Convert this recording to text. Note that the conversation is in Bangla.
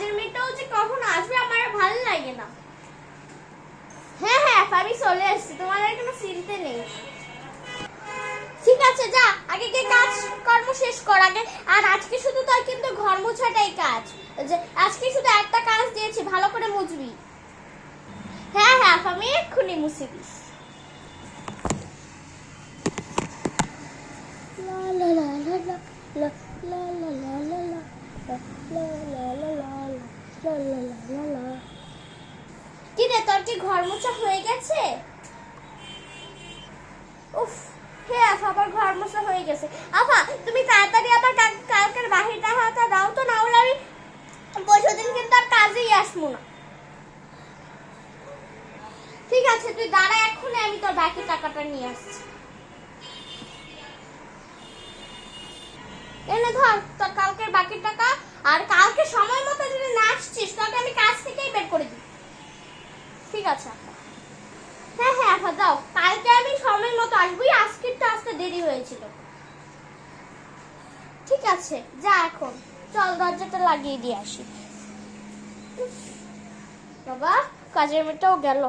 কাজের মেয়েটাও যে কখন আসবে আমার ভালো লাগে না। হ্যাঁ হ্যাঁ আমি চলে এসেছি, তোমাদের কোনো চিন্তা নেই। ঠিক আছে যা, আগে গিয়ে কাজ কর্ম শেষ কর আগে। আর আজকে শুধু তোর কিন্তু ঘর মোছাটাই কাজ, যে আজকে শুধু একটা কাজ দিয়েছি, ভালো করে মুছবি। হ্যাঁ হ্যাঁ আমি এক্ষুনি মুছে দিস। কি রে তোর কি ঘর মোছা হয়ে গেছে? উফ হ্যাঁ আবার ঘর মোছা হয়ে গেছে। আফা তুমি তাড়াতাড়ি আবার কালকের বাহিরটা হাতা দাও তো, না হলে আমি পরশুদিন কিন্তু আর কাজেই আসবো না। ঠিক আছে তুই দাঁড়া, এক্ষুনি আমি তোর বাকি টাকাটা নিয়ে আসছি। এনে ধর তোর কালকের বাকি টাকা। আর কালকে সময় মতো যদি না আসছিস তোকে আমি কাজ থেকেই বের করে দিই। ঠিক আছে হ্যাঁ হ্যাঁ আফা দাও, কালকে আমি সময় মতো আসবো, আজকের তো আসতে দেরি হয়েছিল। ঠিক আছে যা, এখন চল দরজাটা লাগিয়ে দিয়ে আসি। বাবা কাজের মেয়েটাও গেল।